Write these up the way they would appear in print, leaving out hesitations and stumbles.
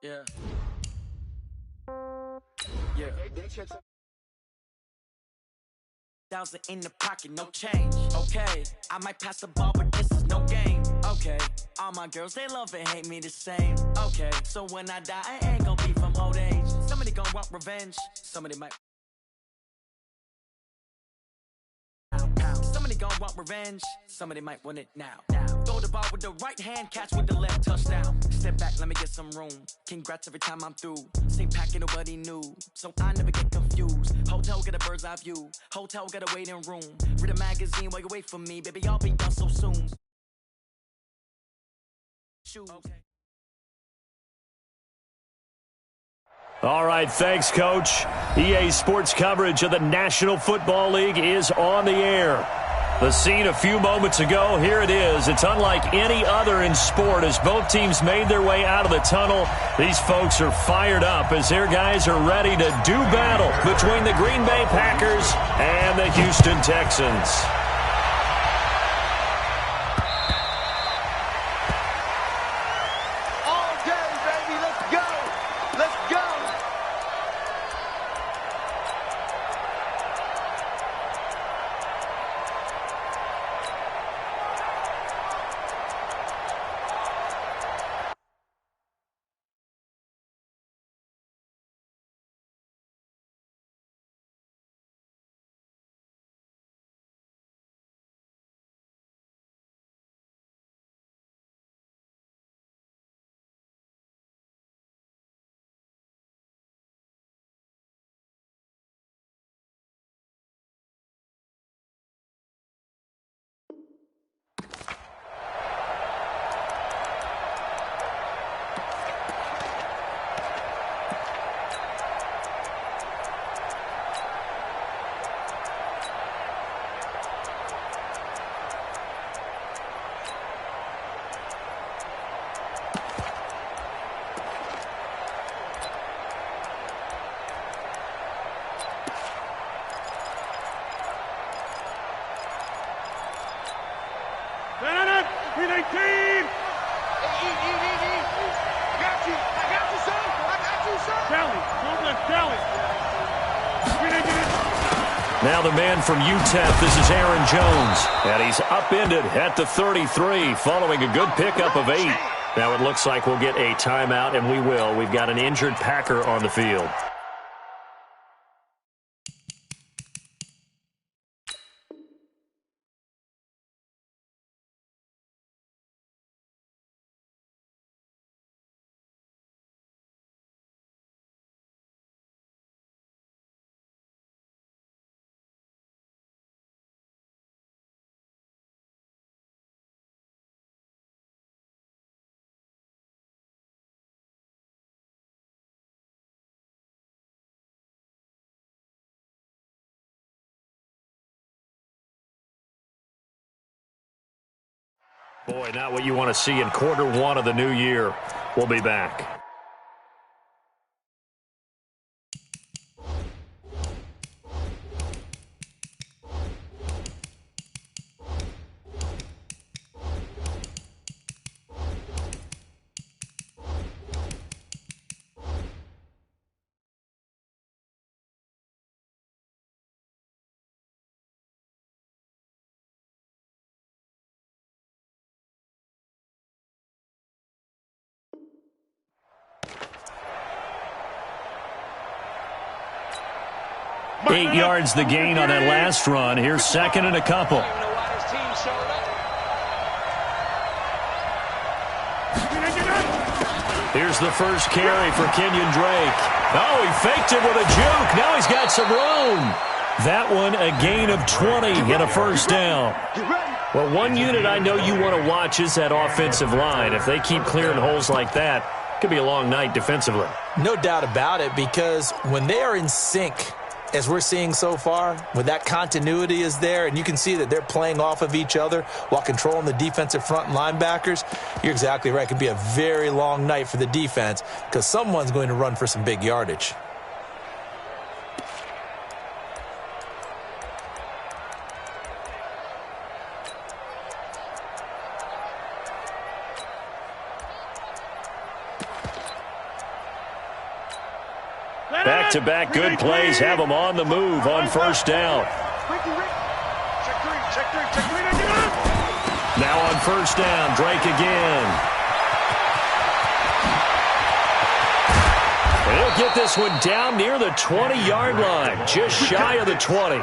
Yeah. Yeah. $1,000 in the pocket, no change. Okay, I might pass the ball, but this is no game. Okay, all my girls, they love and hate me the same. Okay, so when I die, I ain't gonna be from old age. Somebody gonna want revenge. Somebody might. Somebody gonna want revenge. Somebody might want it now. Throw the ball with the right hand, catch with the left, touchdown. Step back, let me get some room. Congrats every time I'm through. Same packet, nobody knew, so I never get confused. Hotel get a bird's eye view. Hotel got a waiting room. Read a magazine while you wait for me, baby. I'll be done so soon. Shoot. Okay. All right, thanks, Coach. EA Sports coverage of the National Football League is on the air. The scene a few moments ago, here it is. It's unlike any other in sport as both teams made their way out of the tunnel. These folks are fired up as their guys are ready to do battle between the Green Bay Packers and the Houston Texans. Now the man from UTEP, this is Aaron Jones, and he's upended at the 33 following a good pickup of 8. Now it looks like we'll get a timeout, and we will. We've got an injured Packer on the field. Boy, not what you want to see in quarter one of the new year. We'll be back. Eight yards the gain on that last run. Here's second and a couple. Here's the first carry for Kenyon Drake. Oh, he faked it with a juke. Now he's got some room. That one a gain of 20 and a first down. Well, one unit I know you want to watch is that offensive line. If they keep clearing holes like that, it could be a long night defensively. No doubt about it, because when they are in sync, as we're seeing so far, when that continuity is there and you can see that they're playing off of each other while controlling the defensive front and linebackers, you're exactly right. It could be a very long night for the defense because someone's going to run for some big yardage. Back-to-back good plays have them on the move on first down. Now on first down, Drake again. He'll get this one down near the 20-yard line, just shy of the 20.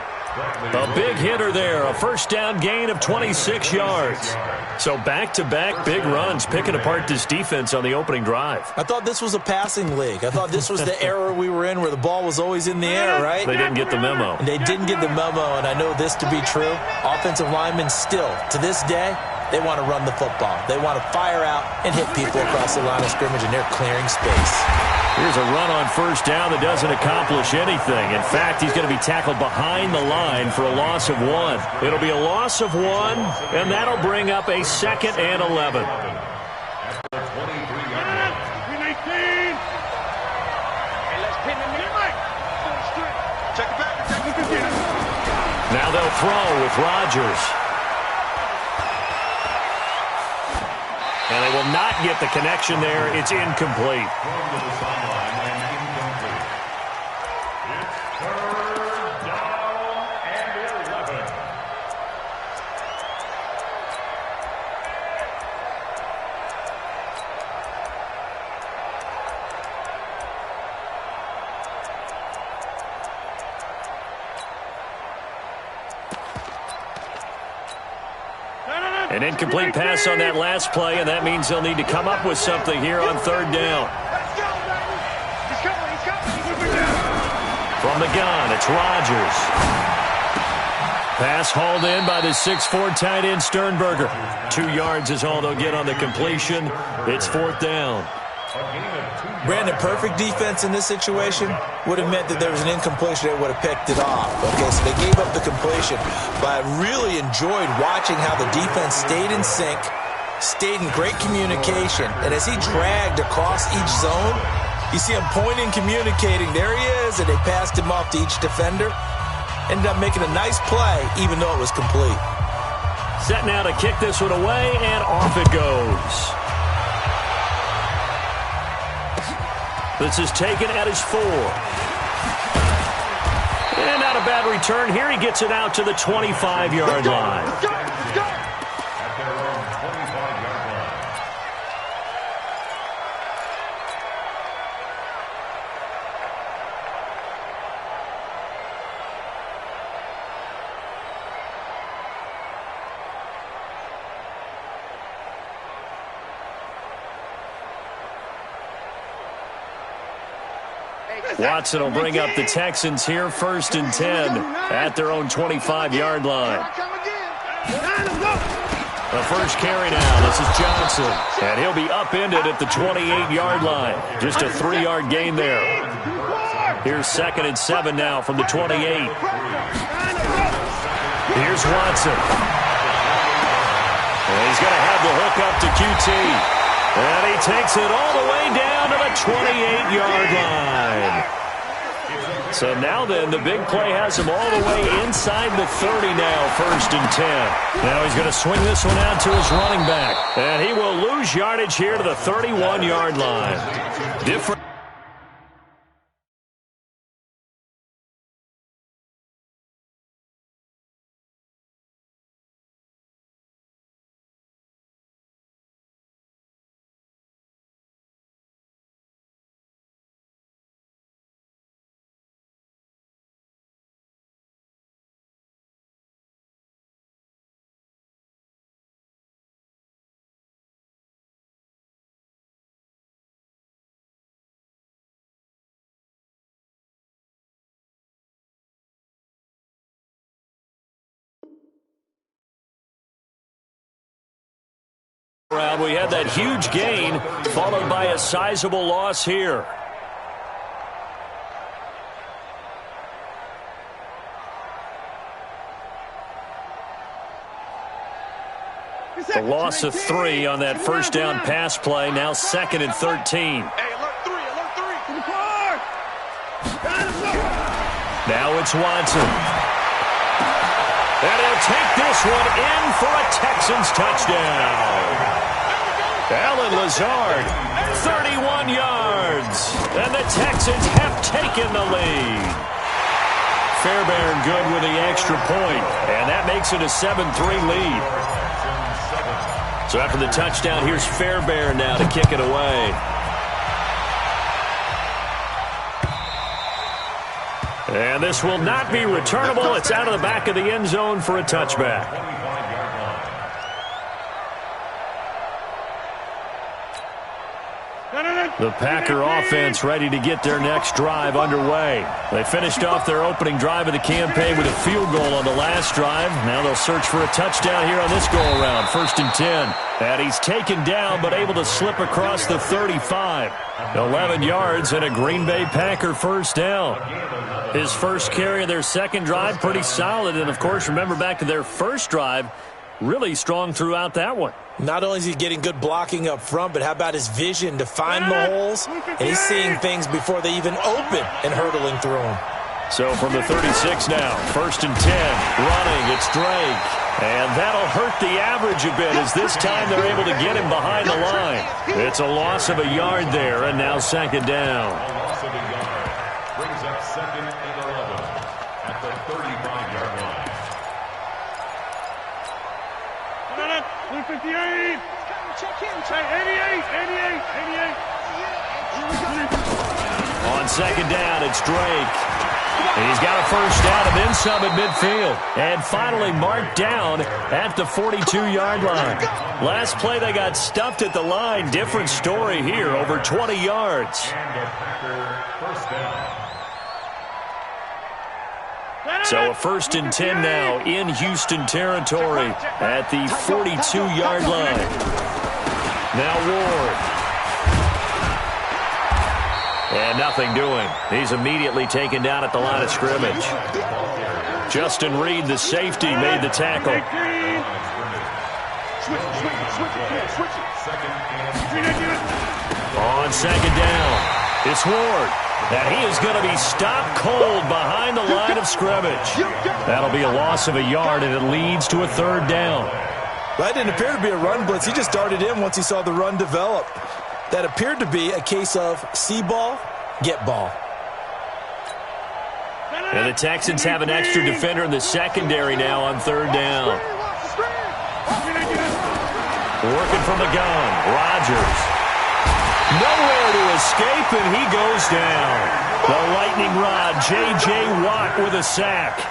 A big hitter there, a first down gain of 26 yards. So back-to-back big runs, picking apart this defense on the opening drive. I thought this was a passing league. I thought this was the era we were in where the ball was always in the air, right? They didn't get the memo. And they didn't get the memo, and I know this to be true. Offensive linemen still, to this day, they want to run the football. They want to fire out and hit people across the line of scrimmage, and they're clearing space. Here's a run on first down that doesn't accomplish anything. In fact, he's going to be tackled behind the line for a loss of 1. It'll be a loss of 1, and that'll bring up a 2nd and 11. Now they'll throw with Rodgers. And they will not get the connection there. It's incomplete. An incomplete pass on that last play, and that means they'll need to come up with something here on third down. From the gun, it's Rodgers. Pass hauled in by the 6'4" tight end Sternberger. 2 yards is all they'll get on the completion. It's fourth down. Brandon, perfect defense in this situation would have meant that there was an incompletion. They would have picked it off. Okay, so they gave up the completion. But I really enjoyed watching how the defense stayed in sync, stayed in great communication. And as he dragged across each zone, you see him pointing, communicating. There he is, and they passed him off to each defender. Ended up making a nice play, even though it was complete. Set now to kick this one away, and off it goes. This is taken at his 4. And not a bad return here. He gets it out to the 25-yard line. Let's go. Watson will bring up the Texans here, 1st and 10 at their own 25-yard line. The first carry now. This is Johnson. And he'll be upended at the 28-yard line. Just a 3-yard gain there. Here's 2nd and 7 now from the 28. Here's Watson. And he's going to have the hook up to QT. And he takes it all the way down to the 28-yard line. So now then, the big play has him all the way inside the 30 now, 1st and 10. Now he's going to swing this one out to his running back. And he will lose yardage here to the 31-yard line. Different. We had that huge gain followed by a sizable loss here. The loss of 3 on that first down pass play. Now 2nd and 13. Now it's Watson. And he'll take this one in for a Texans touchdown. Allen Lazard 31 yards. And the Texans have taken the lead. Fairbairn good with the extra point, and that makes it a 7-3 lead. So after the touchdown, here's Fairbairn now to kick it away. And this will not be returnable. It's out of the back of the end zone for a touchback. The Packer offense ready to get their next drive underway. They finished off their opening drive of the campaign with a field goal on the last drive. Now they'll search for a touchdown here on this go-around. 1st and 10. And he's taken down but able to slip across the 35. 11 yards and a Green Bay Packer first down. His first carry of their second drive, pretty solid. And, of course, remember back to their first drive, really strong throughout that one. Not only is he getting good blocking up front, but how about his vision to find the holes? And he's seeing things before they even open and hurtling through them. So from the 36 now, 1st and 10, running, it's Drake. And that'll hurt the average a bit as this time they're able to get him behind the line. It's a loss of a yard there, and now 2nd down. Loss of a yard. Brings up 2nd and 11 at the 35-yard line. 158. Check in. 88. On 2nd down, it's Drake. He's got a first down and then some at midfield. And finally marked down at the 42-yard line. Last play they got stuffed at the line. Different story here, over 20 yards. And a Packer first down. So a 1st and 10 now in Houston territory at the 42-yard line. Now Ward. And nothing doing. He's immediately taken down at the line of scrimmage. Justin Reed, the safety, made the tackle. On 2nd down, it's Ward. And he is going to be stopped cold behind the line of scrimmage. That'll be a loss of a yard, and it leads to a 3rd down. That didn't appear to be a run blitz. He just darted in once he saw the run develop. That appeared to be a case of see ball, get ball. And the Texans have an extra defender in the secondary now on 3rd down. Working from the gun, Rodgers. Nowhere to escape, and he goes down. The lightning rod, J.J. Watt with a sack.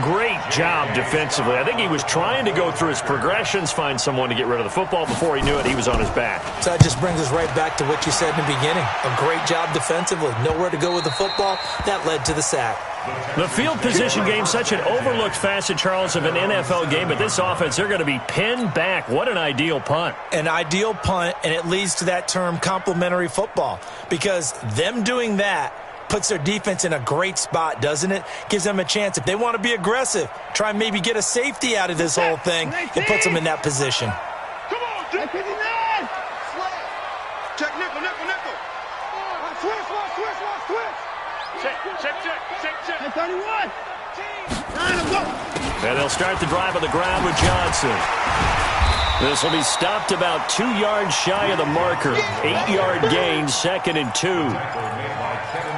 Great job defensively. I think he was trying to go through his progressions, find someone to get rid of the football. Before he knew it, he was on his back. So that just brings us right back to what you said in the beginning. A great job defensively. Nowhere to go with the football. That led to the sack. The field position game, such an overlooked facet, Charles, of an NFL game. But this offense, they're going to be pinned back. What an ideal punt. An ideal punt, and it leads to that term complementary football. Because them doing that puts their defense in a great spot, doesn't it? Gives them a chance. If they want to be aggressive, try and maybe get a safety out of this whole thing. It puts them in that position. Come on, Jack. 59. Check nickel. Switch. Check. 31. 9, go. And they'll start the drive on the ground with Johnson. This will be stopped about 2 yards shy of the marker. 8-yard gain, 2nd and 2.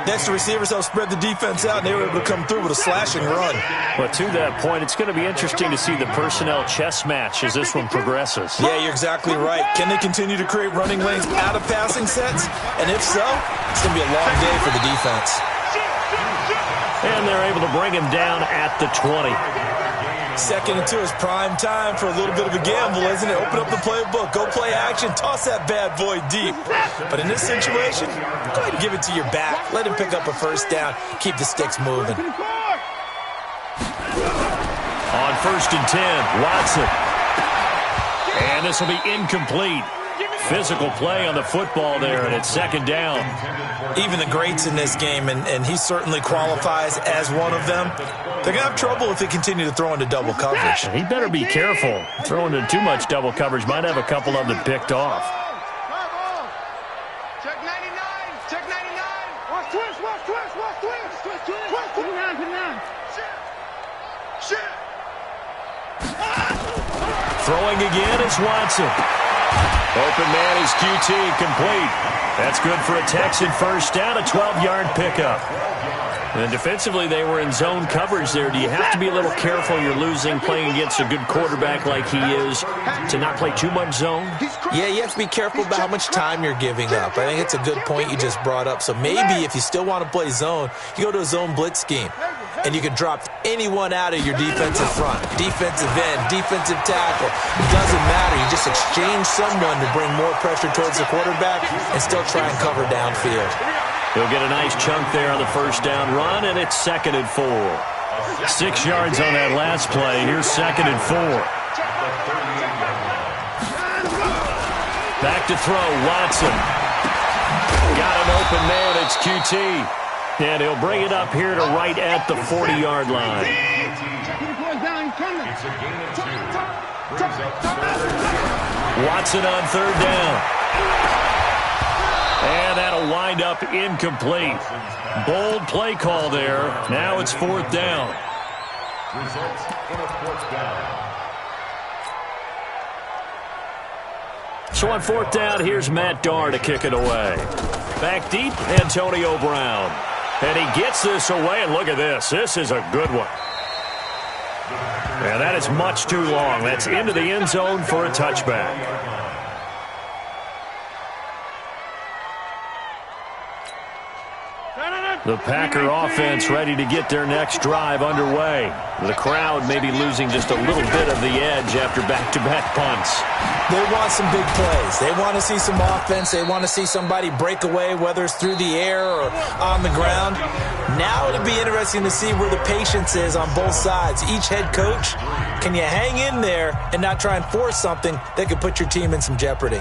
Next, the receivers help spread the defense out, and they were able to come through with a slashing run. But to that point, it's going to be interesting to see the personnel chess match as this one progresses. Yeah, you're exactly right. Can they continue to create running lanes out of passing sets? And if so, it's going to be a long day for the defense. And they're able to bring him down at the 20. 2nd and 2 is prime time for a little bit of a gamble, isn't it? Open up the playbook, go play action, toss that bad boy deep. But in this situation, go ahead and give it to your back. Let him pick up a first down. Keep the sticks moving. On 1st and 10, Watson. And this will be incomplete. Physical play on the football there, and it's 2nd down. Even the greats in this game, and he certainly qualifies as one of them, they're going to have trouble if they continue to throw into double coverage. He better be careful. Throwing into too much double coverage might have a couple of them picked off. Check 99. Watch twist. 29. Shit. Throwing again, it's Watson. Open man is QT, complete. That's good for a Texan first down, a 12-yard pickup. And defensively, they were in zone coverage there. Do you have to be a little careful you're losing playing against a good quarterback like he is to not play too much zone? Yeah, you have to be careful about how much time you're giving up. I think it's a good point you just brought up. So maybe if you still want to play zone, you go to a zone blitz scheme. And you can drop anyone out of your defensive front. Defensive end, defensive tackle. It doesn't matter. You just exchange someone to bring more pressure towards the quarterback and still try and cover downfield. He'll get a nice chunk there on the first down run, and it's 2nd and 4. 6 yards on that last play. Here's 2nd and 4. Back to throw, Watson. Got an open man, it's QT. And he'll bring it up here to right at the 40-yard line. Watson on 3rd down. And that'll wind up incomplete. Bold play call there. Now it's 4th down. Results in a 4th down. So on 4th down, here's Matt Darr to kick it away. Back deep, Antonio Brown. And he gets this away, and look at this. This is a good one. And that is much too long. That's into the end zone for a touchback. The Packer offense ready to get their next drive underway. The crowd may be losing just a little bit of the edge after back-to-back punts. They want some big plays. They want to see some offense. They want to see somebody break away, whether it's through the air or on the ground. Now it'll be interesting to see where the patience is on both sides. Each head coach, can you hang in there and not try and force something that could put your team in some jeopardy?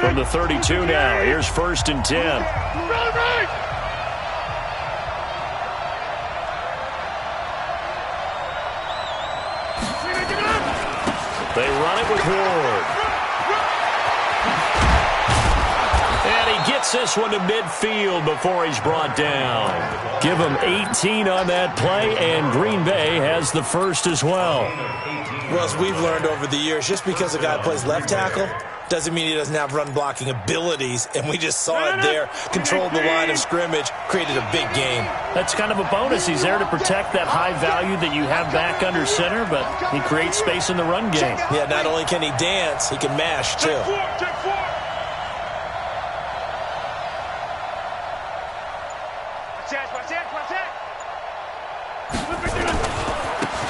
From the 32 now, here's 1st and 10. They run it with Ward. And he gets this one to midfield before he's brought down. Give him 18 on that play, and Green Bay has the first as well. Well, as we've learned over the years, just because a guy plays left tackle doesn't mean he doesn't have run-blocking abilities, and we just saw it there. Controlled the line of scrimmage, created a big game. That's kind of a bonus. He's there to protect that high value that you have back under center, but he creates space in the run game. Yeah, not only can he dance, he can mash, too.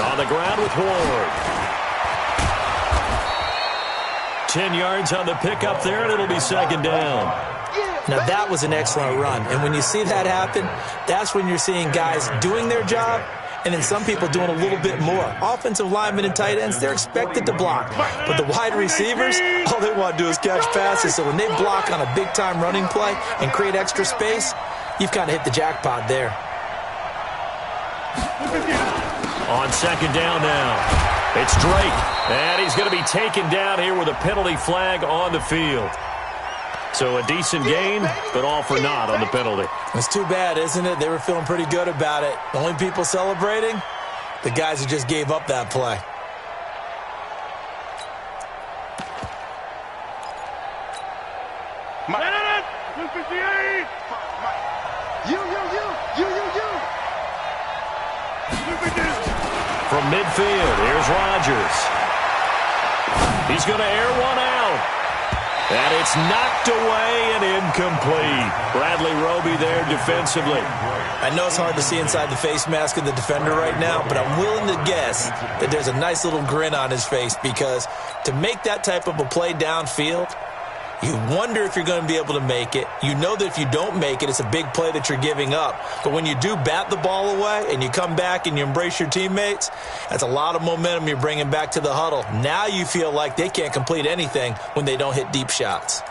On the ground with Ward. 10 yards on the pickup there, and it'll be 2nd down. Now, that was an excellent run. And when you see that happen, that's when you're seeing guys doing their job and then some people doing a little bit more. Offensive linemen and tight ends, they're expected to block. But the wide receivers, all they want to do is catch passes. So when they block on a big-time running play and create extra space, you've kind of hit the jackpot there. On 2nd down now. It's Drake, and he's going to be taken down here with a penalty flag on the field. So a decent gain, but all for naught on the penalty. It's too bad, isn't it? They were feeling pretty good about it. The only people celebrating, the guys who just gave up that play. From midfield, here's Rodgers. He's going to air one out. And it's knocked away and incomplete. Bradley Roby there defensively. I know it's hard to see inside the face mask of the defender right now, but I'm willing to guess that there's a nice little grin on his face because to make that type of a play downfield, you wonder if you're going to be able to make it. You know that if you don't make it, it's a big play that you're giving up. But when you do bat the ball away and you come back and you embrace your teammates, that's a lot of momentum you're bringing back to the huddle. Now you feel like they can't complete anything when they don't hit deep shots.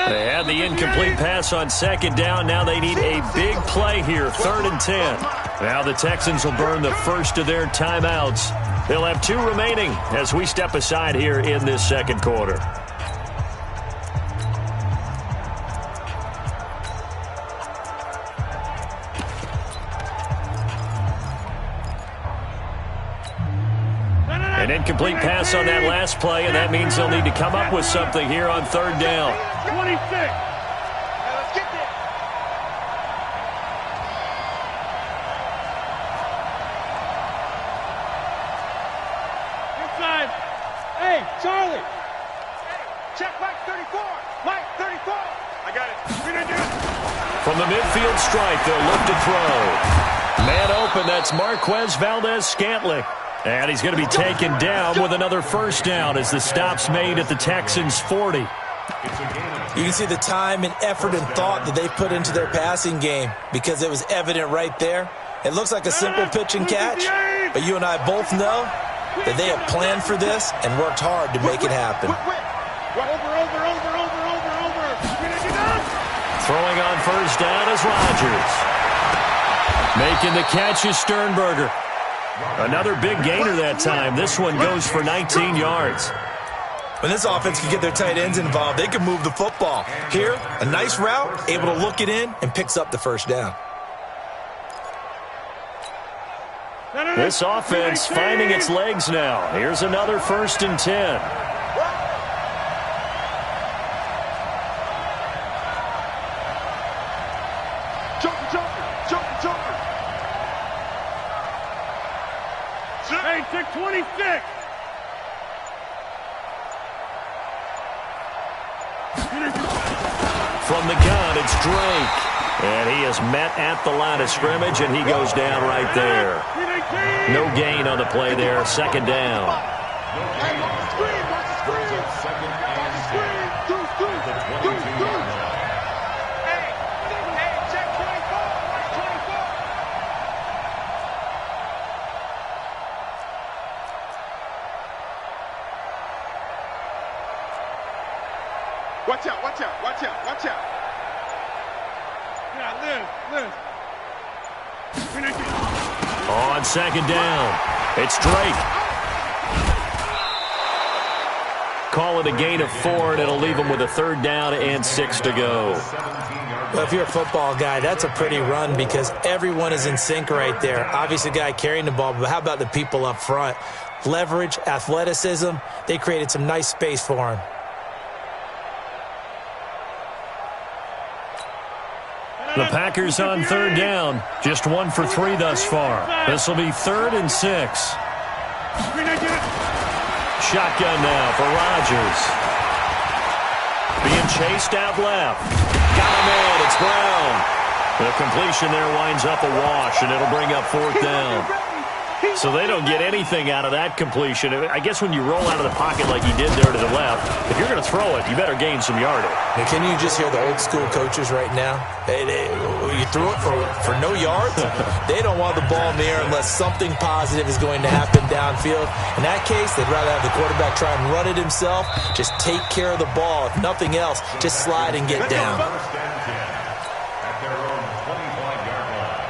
They had the incomplete pass on 2nd down. Now they need a big play here, 3rd and 10. Now the Texans will burn the first of their timeouts. They'll have 2 remaining as we step aside here in this 2nd quarter. An incomplete pass on that last play, and that means they'll need to come up with something here on third down. 26. Let's get there. Inside. Hey, Charlie. Hey, check Mike 34. Mike 34. I got it. We didn't do it. From the midfield stripe, they'll look to throw. Man open, that's Marquez Valdez-Scantling. And he's going to be taken down with another first down as the stop's made at the Texans' 40. You can see the time and effort and thought that they put into their passing game because it was evident right there. It looks like a simple pitch and catch, but you and I both know that they have planned for this and worked hard to make it happen. Throwing on first down is Rodgers. Making the catch is Sternberger. Another big gainer that time. This one goes for 19 yards. When this offense can get their tight ends involved, they can move the football. Here, a nice route, able to look it in, and picks up the first down. This offense finding its legs now. Here's another 1st and 10. Hey, check 26. From the gun, it's Drake. And he is met at the line of scrimmage, and he goes down right there. No gain on the play there. 2nd down. Hey, watch the screen. Watch the screen. Watch the screen. Do. Hey, check 24. Watch 24. Watch out, watch out, watch out, watch out. Yeah, Liz. On 2nd down, it's Drake. Call it a gain of 4, and it'll leave him with a 3rd down and 6 to go. Well, if you're a football guy, that's a pretty run because everyone is in sync right there. Obviously, the guy carrying the ball, but how about the people up front? Leverage, athleticism, they created some nice space for him. The Packers on 3rd down. Just 1 for 3 thus far. This will be 3rd and 6. Shotgun now for Rodgers. Being chased out left. Got him in. It's Brown. The completion there winds up a wash, and it'll bring up 4th down. So they don't get anything out of that completion. I guess when you roll out of the pocket like he did there to the left, if you're going to throw it, you better gain some yardage. Now, can you just hear the old school coaches right now? You threw it for no yards? They don't want the ball in the air unless something positive is going to happen downfield. In that case, they'd rather have the quarterback try and run it himself. Just take care of the ball. If nothing else, just slide and get down. At their own 25-yard line.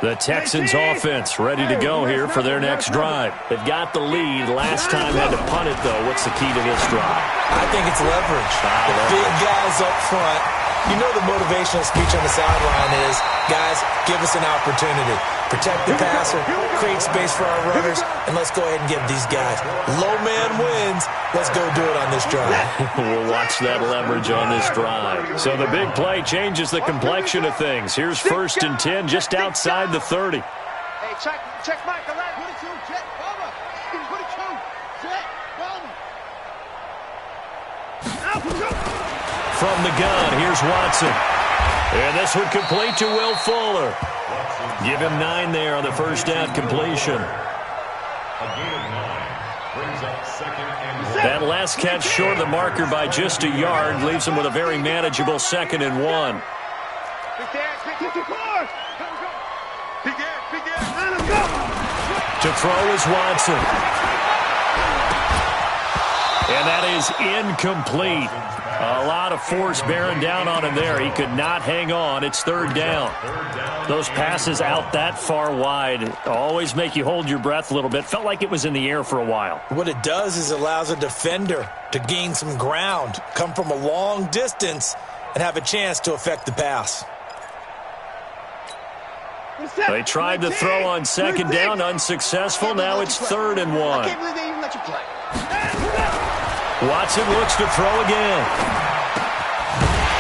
The Texans offense ready to go here for their next drive. They've got the lead. Last time had to punt it, though. What's the key to this drive? I think it's leverage. The big guys up front. You know the motivational speech on the sideline is, guys, give us an opportunity. Protect the passer, create space for our runners, and let's go ahead and give these guys. Low man wins. Let's go do it on this drive. We'll watch that leverage on this drive. So the big play changes the complexion of things. Here's 1st and 10 just outside the 30. Hey, check Mike. 42, check. Bomber. 42, check. Bomber. From the gun, here's Watson. And this would complete to Will Fuller. Give him 9 there on the first down completion. A gain of 9 brings up 2nd and 1. That last catch short of the marker by just a yard leaves him with a very manageable 2nd and 1. To throw is Watson. And that is incomplete. A lot of force bearing down on him there. He could not hang on. It's third down. Those passes out that far wide always make you hold your breath a little bit. Felt like it was in the air for a while. What it does is allows a defender to gain some ground, come from a long distance, and have a chance to affect the pass. They tried to throw on second down, unsuccessful. Now it's 3rd and 1. I can't believe they even let you play. Watson looks to throw again.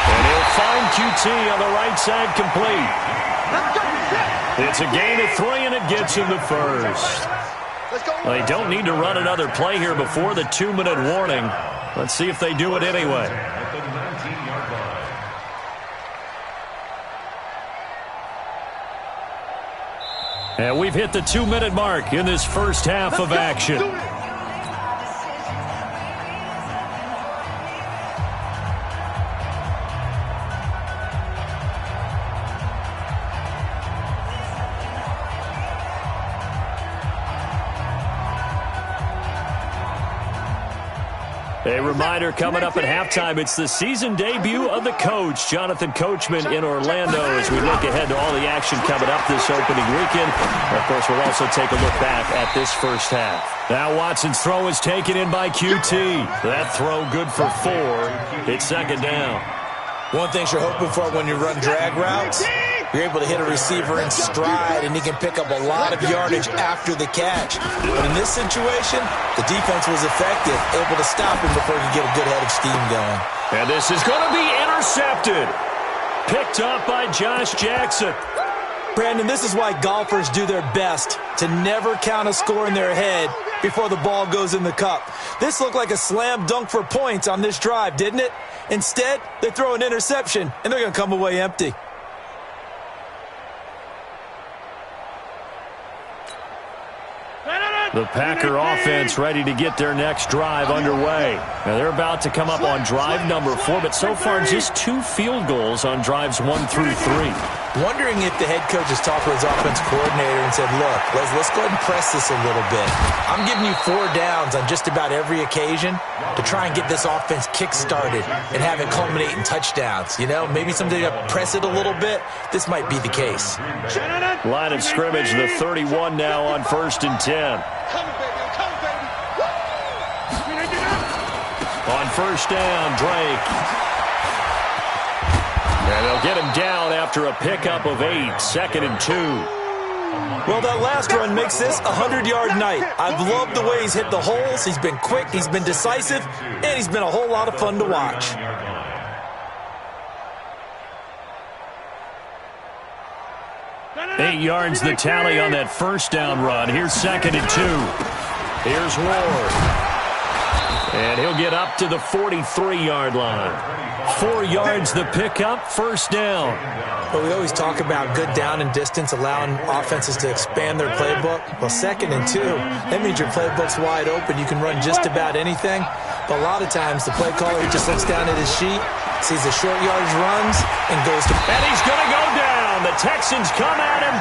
And he'll find QT on the right side complete. It's a gain of 3, and it gets him the first. They don't need to run another play here before the 2-minute warning. Let's see if they do it anyway. At the 19-yard line. And we've hit the 2-minute mark in this first half of action. A reminder coming up at halftime, it's the season debut of the coach, Jonathan Coachman in Orlando, as we look ahead to all the action coming up this opening weekend. Of course, we'll also take a look back at this first half. Now Watson's throw is taken in by QT. That throw good for 4. It's second down. One thing you're hoping for when you run drag routes, you're able to hit a receiver in stride, and he can pick up a lot of yardage after the catch. But in this situation, the defense was effective, able to stop him before he could get a good head of steam going. And this is going to be intercepted. Picked up by Josh Jackson. Brandon, this is why golfers do their best to never count a score in their head before the ball goes in the cup. This looked like a slam dunk for points on this drive, didn't it? Instead, they throw an interception, and they're going to come away empty. The Packer offense ready to get their next drive underway. Now they're about to come up on drive number 4, but so far just 2 field goals on drives 1 through 3. Wondering if the head coach has talked to his offense coordinator and said, look, let's go ahead and press this a little bit. I'm giving you 4 downs on just about every occasion to try and get this offense kick-started and have it culminate in touchdowns. You know, maybe someday you press it a little bit. This might be the case. Line of scrimmage, the 31 now on 1st and 10. On first down, Drake. And they'll get him down after a pickup of 8, 2nd and 2. Well, that last run makes this a 100-yard night. I've loved the way he's hit the holes. He's been quick, he's been decisive, and he's been a whole lot of fun to watch. Eight yards the tally on that first down run. Here's 2nd and 2. Here's Ward. And he'll get up to the 43-yard line. 4 yards the pickup, first down. Well, we always talk about good down and distance, allowing offenses to expand their playbook. Well, 2nd and 2, that means your playbook's wide open. You can run just about anything. But a lot of times, the play caller, he just looks down at his sheet, sees the short yardage runs, and goes to... And he's going to go down. The Texans come at him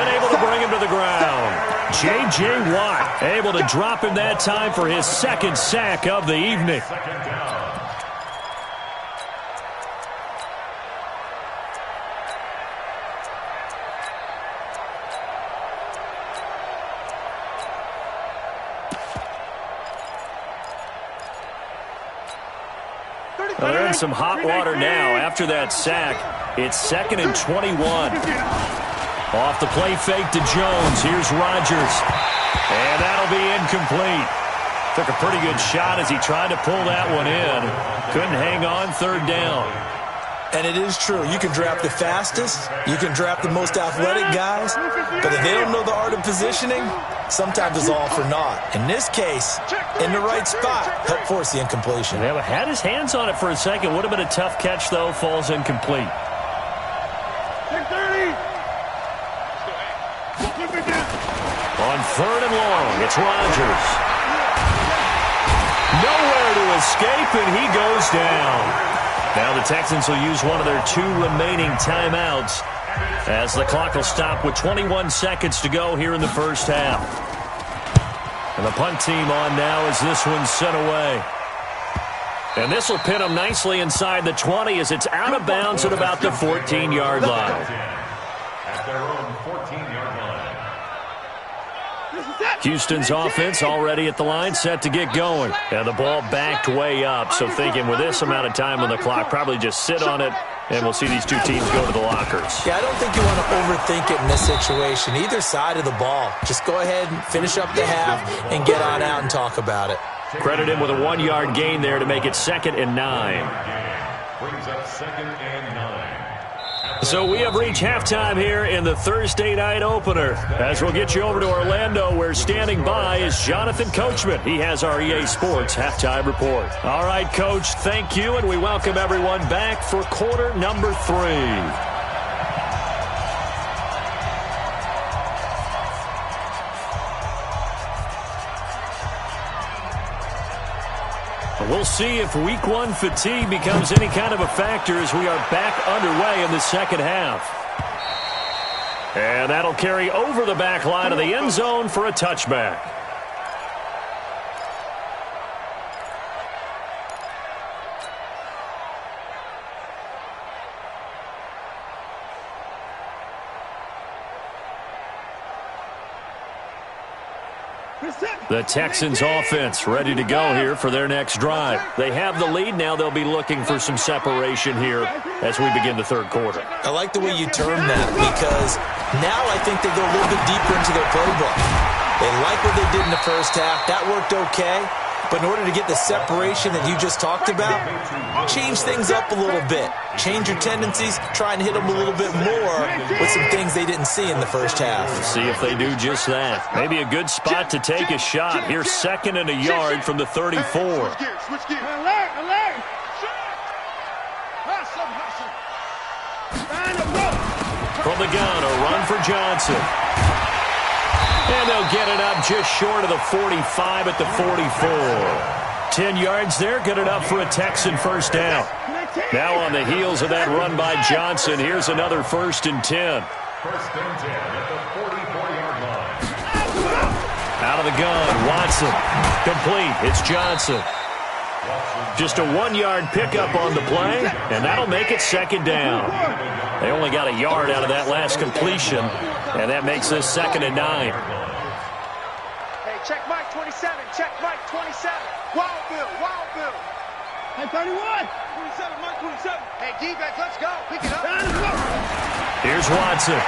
and able to bring him to the ground. J.J. Watt able to drop him that time for his 2nd sack of the evening. Well, they're in some hot water now after that sack. It's 2nd and 21. Off the play fake to Jones. Here's Rodgers. And that'll be incomplete. Took a pretty good shot as he tried to pull that one in. Couldn't hang on, 3rd down. And it is true. You can draft the fastest. You can draft the most athletic guys. But if they don't know the art of positioning, sometimes it's all for naught. In this case, in the right spot, helped force the incompletion. Yeah, had his hands on it for a second. Would have been a tough catch, though. Falls incomplete. On 3rd and long, it's Rodgers. Nowhere to escape, and he goes down. Now the Texans will use one of their 2 remaining timeouts as the clock will stop with 21 seconds to go here in the first half. And the punt team on now as this one's sent away. And this will pin them nicely inside the 20 as it's out of bounds at about the 14-yard line. At their own 14-yard line. Houston's offense already at the line, set to get going. And the ball backed way up, so thinking with this amount of time on the clock, probably just sit on it, and we'll see these two teams go to the lockers. Yeah, I don't think you want to overthink it in this situation. Either side of the ball. Just go ahead and finish up the half and get on out and talk about it. Credit him with a 1-yard gain there to make it 2nd and 9. Brings up 2nd and 9. So we have reached halftime here in the Thursday night opener. As we'll get you over to Orlando, where standing by is Jonathan Coachman. He has our EA Sports halftime report. All right, Coach, thank you, and we welcome everyone back for quarter number 3. We'll see if week 1 fatigue becomes any kind of a factor as we are back underway in the second half. And that'll carry over the back line of the end zone for a touchback. The Texans offense ready to go here for their next drive. They have the lead. Now they'll be looking for some separation here as we begin the third quarter. I like the way you term that because now I think they go a little bit deeper into their playbook. They like what they did in the first half. That worked okay. But in order to get the separation that you just talked about, change things up a little bit. Change your tendencies, try and hit them a little bit more with some things they didn't see in the first half. See if they do just that. Maybe a good spot to take a shot. Here's 2nd and a yard from the 34. From the gun, a run for Johnson. And they'll get it up just short of the 45 at the 44. 10 yards there, good enough for a Texan first down. Now on the heels of that run by Johnson, here's another 1st and 10. 1st and 10 at the 44-yard line. Out of the gun, Watson. Complete, it's Johnson. Just a 1-yard pickup on the play, and that'll make it 2nd down. They only got a yard out of that last completion, and that makes this 2nd and 9. Hey, check Mike 27, check Mike 27. Wild Bill, Wild Bill. Hey, 31. 27, Mike 27. Hey, D-back, let's go. Pick it up. Here's Watson.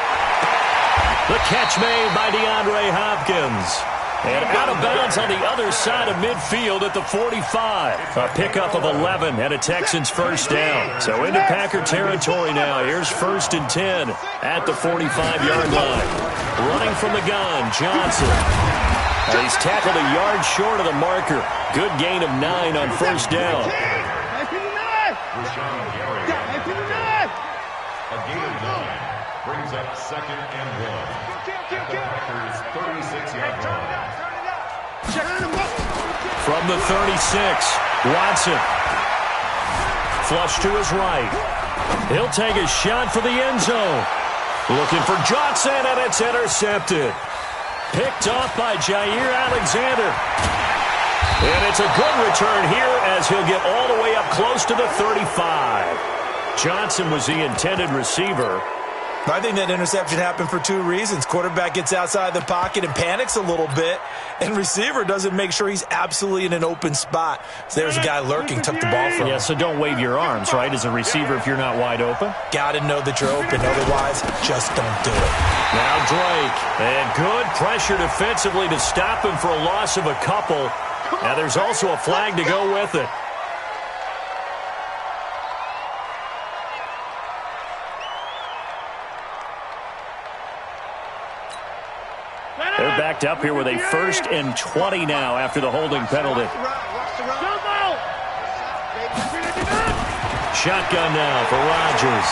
The catch made by DeAndre Hopkins. And out of bounds on the other side of midfield at the 45. A pickup of 11 and a Texans first down. So into Packer territory now. Here's 1st and 10 at the 45-yard line. Running from the gun, Johnson. And he's tackled a yard short of the marker. Good gain of 9 on first down. A gain of 9 brings up 2nd and 1. At the Packers' 36-yard line. From the 36, Watson. Flush to his right. He'll take a shot for the end zone. Looking for Johnson, and it's intercepted. Picked off by Jair Alexander. And it's a good return here as he'll get all the way up close to the 35. Johnson was the intended receiver. I think that interception happened for 2 reasons. Quarterback gets outside the pocket and panics a little bit, and receiver doesn't make sure he's absolutely in an open spot. So there's a guy lurking, took the ball from him. Yeah, so don't wave your arms, right, as a receiver if you're not wide open. Got to know that you're open. Otherwise, just don't do it. Now Drake, and good pressure defensively to stop him for a loss of a couple. Now there's also a flag to go with it. They're backed up here with a 1st and 20 now after the holding penalty. Shotgun now for Rodgers.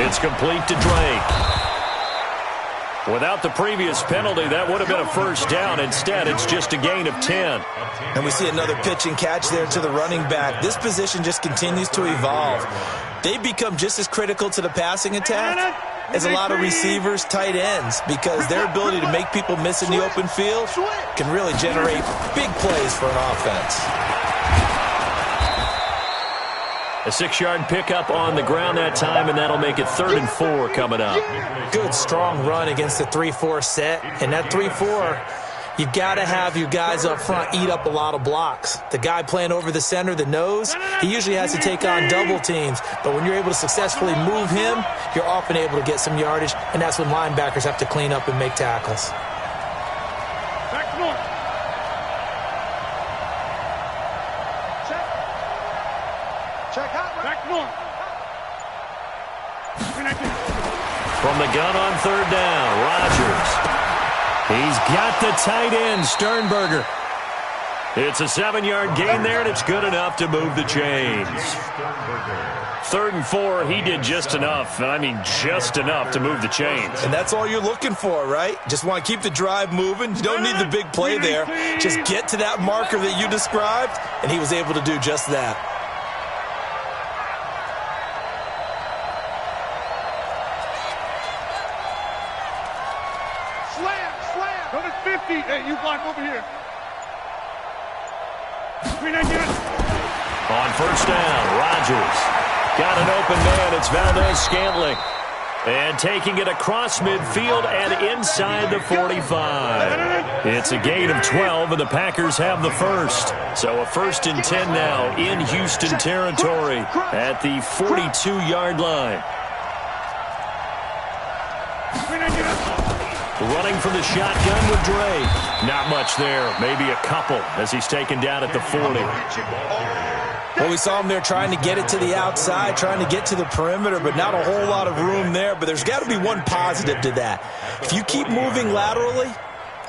It's complete to Drake. Without the previous penalty, that would have been a first down. Instead, it's just a gain of 10. And we see another pitch and catch there to the running back. This position just continues to evolve. They become just as critical to the passing attack as a lot of receivers, tight ends, because their ability to make people miss in the open field can really generate big plays for an offense. A 6-yard pickup on the ground that time, and that'll make it 3rd and 4 coming up. Good, strong run against the 3-4 set. And that 3-4, you've got to have your guys up front eat up a lot of blocks. The guy playing over the center, the nose, he usually has to take on double teams. But when you're able to successfully move him, you're often able to get some yardage, and that's when linebackers have to clean up and make tackles. Back north. Check out. Back north. From the gun on 3rd down, Rodgers. He's got the tight end, Sternberger. It's a 7-yard gain there, and it's good enough to move the chains. 3rd and 4, he did just enough, and I mean just enough to move the chains. And that's all you're looking for, right? Just want to keep the drive moving. You don't need the big play there. Just get to that marker that you described, and he was able to do just that. Slam. Number 50. Hey, you block over here. On 1st down, Rodgers. Got an open man. It's Valdez-Scantling. And taking it across midfield and inside the 45. It's a gain of 12, and the Packers have the first. So a 1st and 10 now in Houston territory at the 42-yard line. Running from the shotgun with Dre. Not much there. Maybe a couple as he's taken down at the 40. Well, we saw him there trying to get it to the outside, trying to get to the perimeter, but not a whole lot of room there. But there's got to be one positive to that. If you keep moving laterally,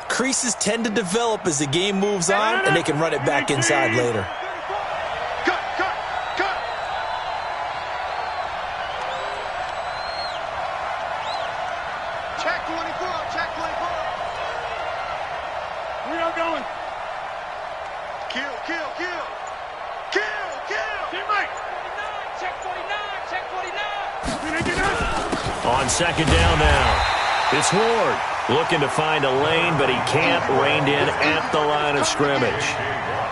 creases tend to develop as the game moves on, and they can run it back inside later. Cut. Check 24. We are going. Kill. Get Mike. Check 49. On 2nd down now, it's Ward looking to find a lane, but he can't. Reined in at the line of scrimmage.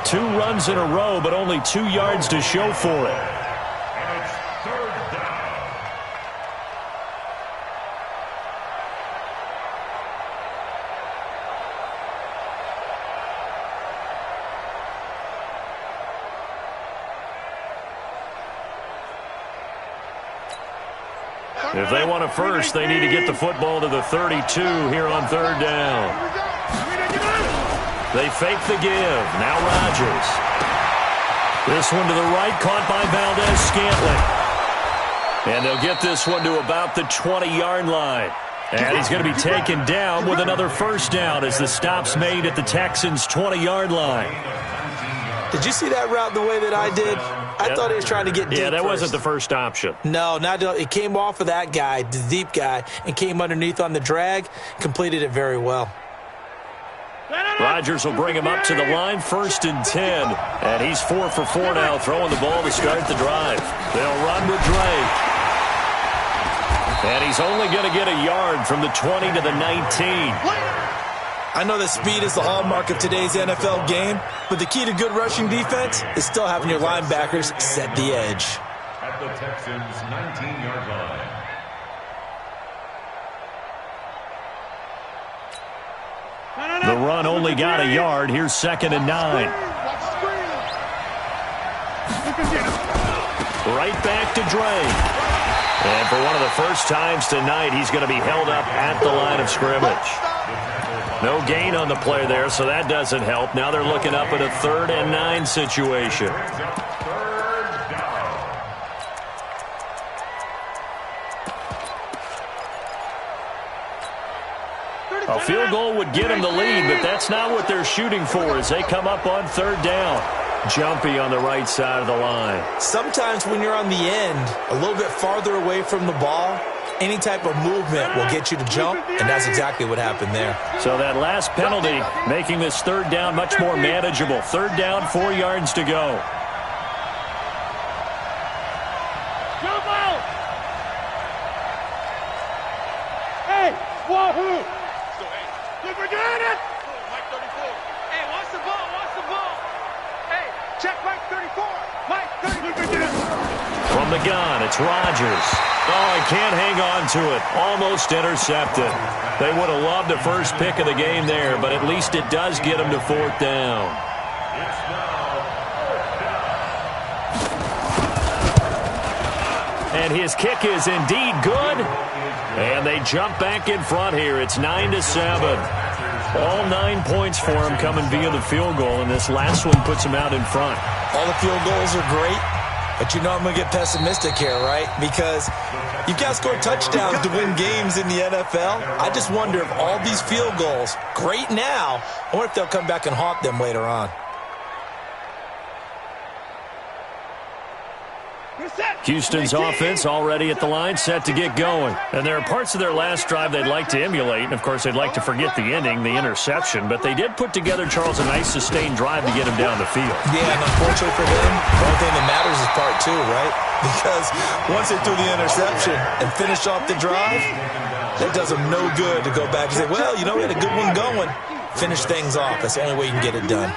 2 runs in a row, but only 2 yards to show for it. And it's 3rd down. If they want a first, they need to get the football to the 32 here on 3rd down. They fake the give. Now Rodgers. This one to the right, caught by Valdez-Scantling. And they'll get this one to about the 20-yard line. And he's going to be taken down with another 1st down as the stop's made at the Texans' 20-yard line. Did you see that route the way that I did? I thought he was trying to get deep. Yeah, that first. wasn't the first option. No, it came off of that guy, the deep guy, and came underneath on the drag, completed it very well. Rodgers will bring him up to the line, 1st and 10. And he's 4 for 4 now, throwing the ball to start the drive. They'll run with Drake. And he's only going to get a yard from the 20 to the 19. I know that speed is the hallmark of today's NFL game, but the key to good rushing defense is still having your linebackers set the edge. At the Texans' 19-yard line. The run only got a yard. Here's 2nd and 9. Right back to Drake. And for one of the first times tonight, he's going to be held up at the line of scrimmage. No gain on the play there, so that doesn't help. Now they're looking up at a 3rd and 9 situation. A field goal would get them the lead, but that's not what they're shooting for as they come up on 3rd down. Jumpy on the right side of the line. Sometimes when you're on the end, a little bit farther away from the ball, any type of movement will get you to jump, and that's exactly what happened there. So that last penalty making this 3rd down much more manageable. 3rd down, 4 yards to go. Jump out! Hey, wahoo! You forgot it! Mike 34. Hey, watch the ball, watch the ball. Hey, check Mike 34. Mike. From the gun, it's Rodgers. Oh, he can't hang on to it. Almost intercepted. They would have loved the first pick of the game there, but at least it does get them to 4th down. And his kick is indeed good. And they jump back in front here. It's 9-7. All 9 points for him coming via the field goal, and this last one puts him out in front. All the field goals are great, but you know I'm going to get pessimistic here, right? Because you've got to score touchdowns to win games in the NFL. I just wonder if all these field goals, great now, I wonder if they'll come back and haunt them later on. Houston's offense already at the line, set to get going. And there are parts of their last drive they'd like to emulate. And, of course, they'd like to forget the ending, the interception. But they did put together, Charles, a nice sustained drive to get him down the field. Yeah, and unfortunately for them, the only thing that matters is part 2, right? Because once they threw the interception and finished off the drive, that does them no good to go back and say, well, you know, we had a good one going. Finish things off. That's the only way you can get it done.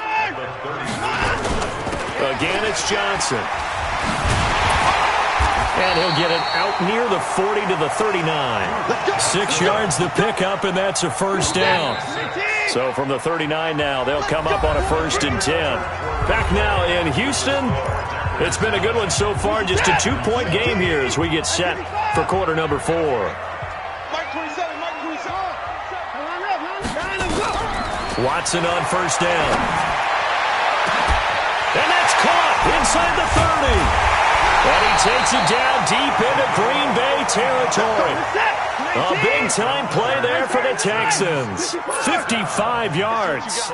Again, it's Johnson. And he'll get it out near the 40 to the 39. 6 yards the pickup, and that's a 1st down. So from the 39 now, they'll come up on a 1st and 10. Back now in Houston. It's been a good one so far. Just a 2-point game here as we get set for quarter number 4. Watson on 1st down. And that's caught inside the 30. And he takes it down deep into Green Bay territory. A big-time play there for the Texans. 55 yards.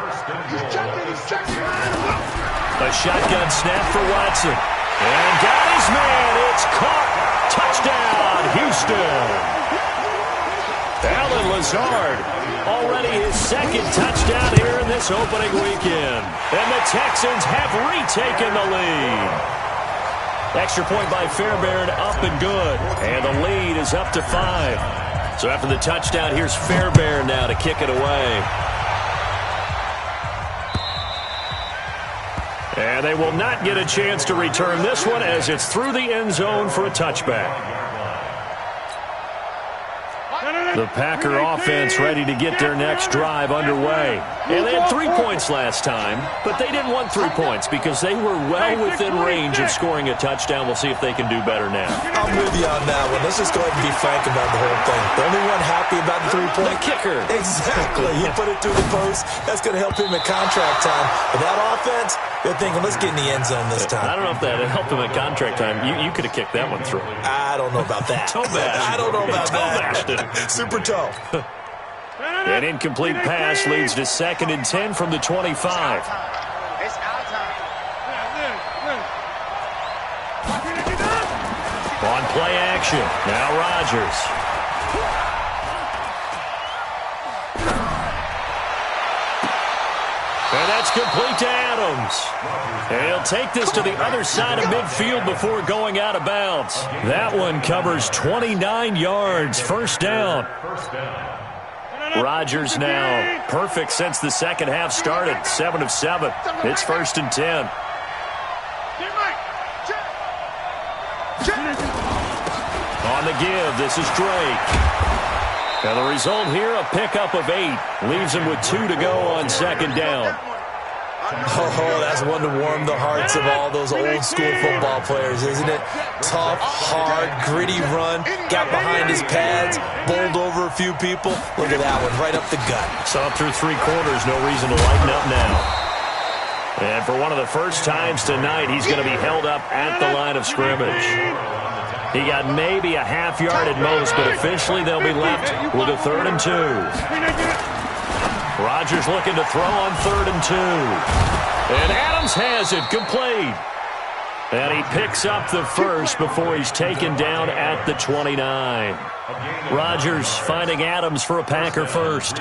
A shotgun snap for Watson. And got his man. It's caught. Touchdown, Houston. Allen Lazard, already his 2nd touchdown here in this opening weekend. And the Texans have retaken the lead. Extra point by Fairbairn, up and good. And the lead is up to 5. So after the touchdown, here's Fairbairn now to kick it away. And they will not get a chance to return this one as it's through the end zone for a touchback. The Packer offense ready to get their next drive underway. And they had 3 points last time, but they didn't want 3 points because they were well within range of scoring a touchdown. We'll see if they can do better now. I'm with you on that one. Let's just go ahead and be frank about the whole thing. The only one happy about the 3-point. The kicker. Exactly. He put it through the post. That's going to help him at contract time. But that offense, they're thinking, let's get in the end zone this time. I don't know if that helped him at contract time. You could have kicked that one through. I don't know about that. I don't know about that. Super toe. An incomplete pass leads to 2nd and 10 from the 25. It's our time. On play action, now Rodgers. And that's complete to Adams. And he'll take this to the other side of midfield before going out of bounds. That one covers 29 yards, 1st down. Rodgers now perfect since the second half started. 7 of 7. It's 1st and 10. On the give, this is Drake. And the result here, a pickup of 8. Leaves him with 2 to go on 2nd down. Oh, that's one to warm the hearts of all those old school football players, isn't it? Tough, hard, gritty run, got behind his pads, bowled over a few people. Look at that one, right up the gut. So through 3 quarters, no reason to lighten up now. And for one of the first times tonight, he's going to be held up at the line of scrimmage. He got maybe a half yard at most, but officially they'll be left with a 3rd and 2. Rodgers looking to throw on 3rd and 2. And Adams has it complete. And he picks up the first before he's taken down at the 29. Rodgers finding Adams for a Packer first.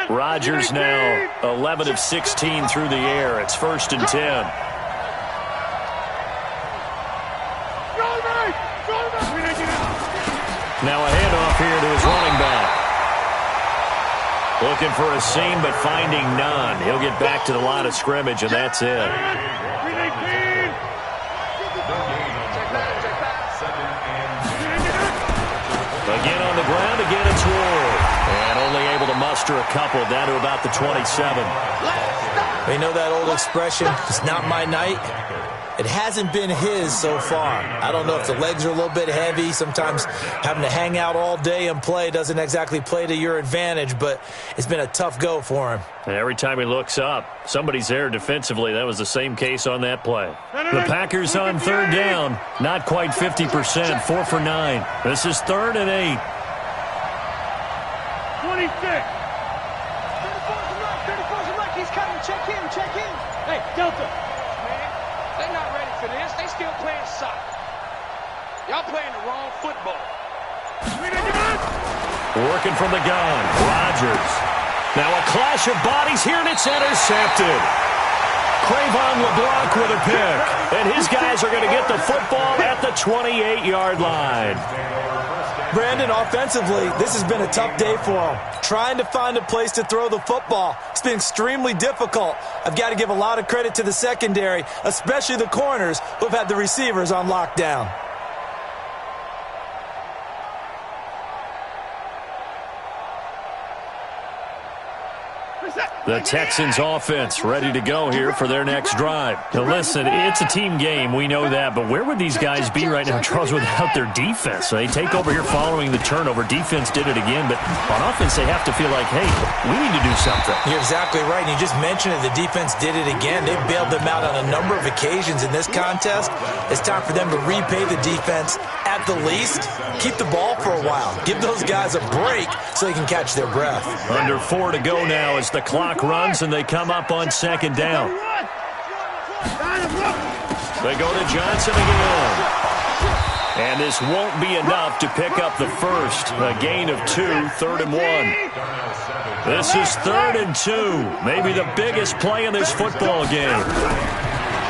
Rodgers now 11 of 16 through the air. It's 1st and 10. Now a handoff here to his running back. Looking for a seam, but finding none. He'll get back to the line of scrimmage, and that's it. Again on the ground, again it's Ward. And only able to muster a couple down to about the 27. You know that old expression, it's not my night? It hasn't been his so far. I don't know if the legs are a little bit heavy. Sometimes having to hang out all day and play doesn't exactly play to your advantage, but it's been a tough go for him. And every time he looks up, somebody's there defensively. That was the same case on that play. The Packers on third down, not quite 50%, 4 for 9. This is 3rd and 8. 26. 34's a look. He's coming. Check in. Hey, Delta. They're not ready for this. They still playing soccer. Y'all playing the wrong football. Working from the gun, Rodgers. Now a clash of bodies here, and it's intercepted. Crayvon LeBlanc with a pick. And his guys are going to get the football at the 28-yard line. Brandon, offensively, this has been a tough day for him. Trying to find a place to throw the football. It's been extremely difficult. I've got to give a lot of credit to the secondary, especially the corners who've had the receivers on lockdown. The Texans offense ready to go here for their next drive. Now listen, it's a team game, we know that, but where would these guys be right now, Charles, without their defense? So they take over here following the turnover. Defense did it again, but on offense they have to feel like, hey, we need to do something. You're exactly right, and you just mentioned it. The defense did it again. They bailed them out on a number of occasions in this contest. It's time for them to repay the defense at the least. Keep the ball for a while. Give those guys a break so they can catch their breath. Under 4 to go now as the clock runs and they come up on 2nd down. They go to Johnson again. And this won't be enough to pick up the first. A gain of 2, 3rd and 1. This is 3rd and 2. Maybe the biggest play in this football game.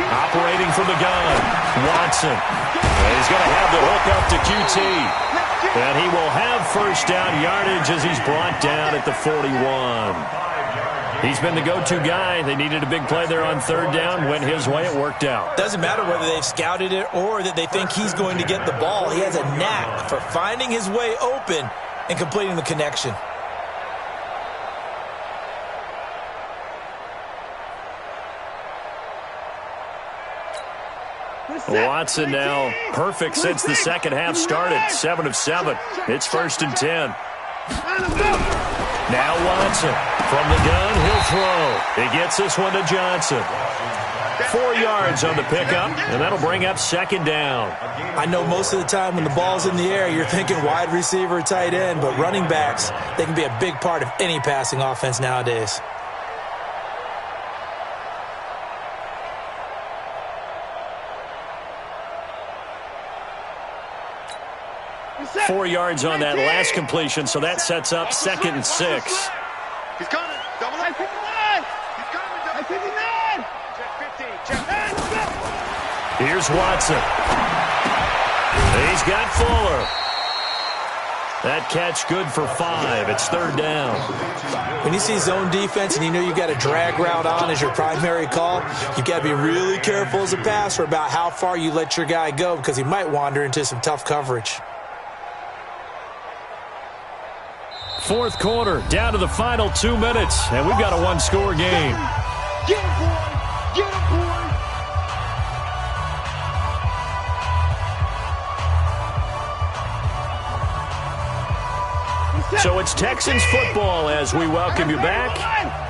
Operating from the gun, Watson. And he's going to have the hook up to QT. And he will have first down yardage as he's brought down at the 41. He's been the go-to guy. They needed a big play there on 3rd down. Went his way. It worked out. Doesn't matter whether they've scouted it or that they think he's going to get the ball. He has a knack for finding his way open and completing the connection. Watson now perfect since the second half started. 7 of 7. It's 1st and 10. Now Watson from the gun. He'll throw. He gets this one to Johnson. 4 yards on the pickup, and that'll bring up 2nd down. I know most of the time when the ball's in the air, you're thinking wide receiver, tight end, but running backs, they can be a big part of any passing offense nowadays. Four yards on that last completion, so that sets up 2nd and 6. He's coming. Double A. 59. He's coming. Double 59. Check 15. Check 10. Here's Watson. He's got Fuller. That catch good for 5. It's 3rd down. When you see zone defense and you know you've got a drag route on as your primary call, you've got to be really careful as a passer about how far you let your guy go because he might wander into some tough coverage. 4th quarter, down to the final 2 minutes, and we've got a one-score game. Get him, boy. Get him, boy. So it's Texans football as we welcome you back.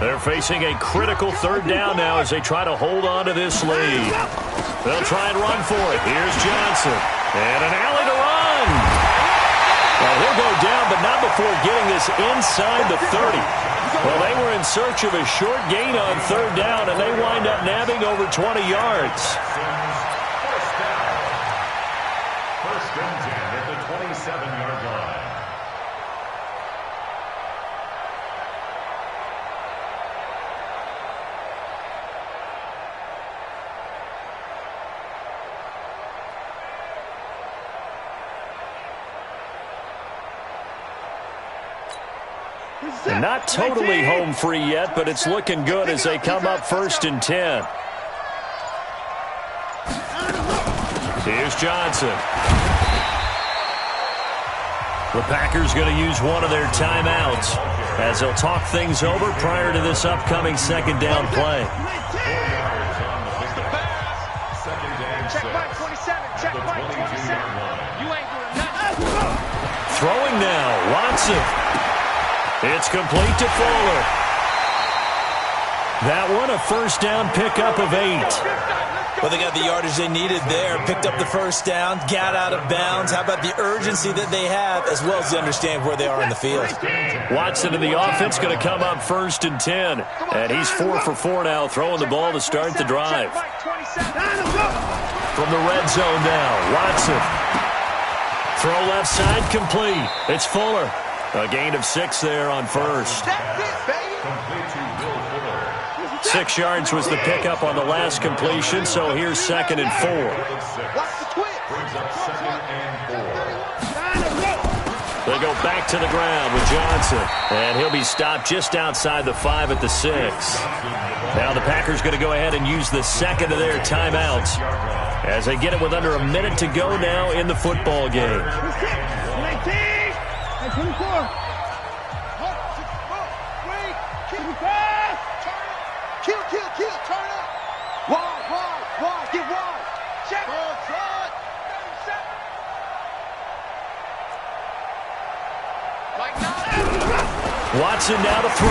They're facing a critical 3rd down now as they try to hold on to this lead. They'll try and run for it. Here's Johnson. And an alley to run. Well, he'll go down, but not before getting this inside the 30. Well, they were in search of a short gain on 3rd down, and they wind up nabbing over 20 yards. First and 10 at the 27-yard line. And not totally home free yet, but it's looking good as they come up 1st and 10. Here's Johnson. The Packers going to use one of their timeouts as they'll talk things over prior to this upcoming 2nd down play. Check Mike 27. Check Mike 27. You ain't doing nothing. Throwing now, Watson. It's complete to Fuller. That one a 1st down pickup of 8. Well, they got the yardage they needed there, picked up the 1st down, got out of bounds. How about the urgency that they have, as well as they understand where they are in the field? Watson in the offense going to come up 1st and 10. And he's 4 for 4 now, throwing the ball to start the drive. From the red zone now, Watson. Throw left side, complete. It's Fuller. A gain of 6 there on 1st. 6 yards was the pickup on the last completion, so here's 2nd and 4. They go back to the ground with Johnson, and he'll be stopped just outside the 5 at the 6. Now the Packers going to go ahead and use the 2nd of their timeouts as they get it with under a minute to go now in the football game. 24. Kill, turn up. Wide, get wide. Check. Watson now to throw.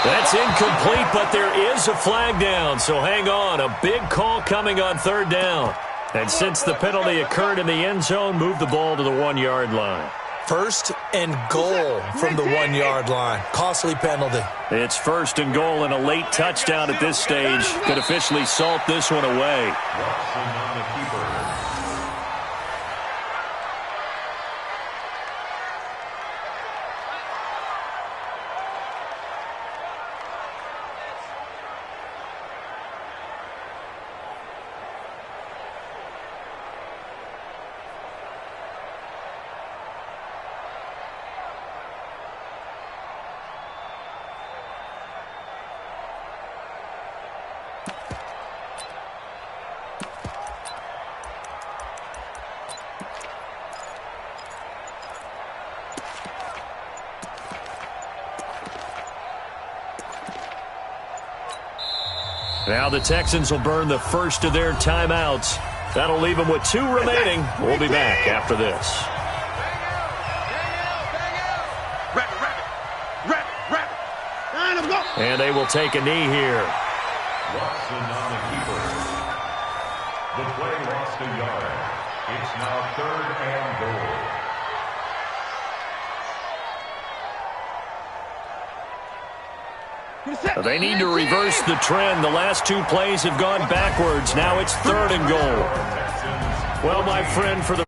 That's incomplete, but there is a flag down, so hang on. A big call coming on 3rd down. And since the penalty occurred in the end zone, move the ball to the 1-yard line. 1st and goal from the 1-yard line. Costly penalty. It's 1st and goal and a late touchdown at this stage could officially salt this one away. Now the Texans will burn the 1st of their timeouts. That'll leave them with 2 remaining. We'll be back after this. And they will take a knee here. Watson on the keeper. The play lost a yard. It's now 3rd and goal. They need to reverse the trend. The last 2 plays have gone backwards. Now it's 3rd and goal. Well, my friend, for the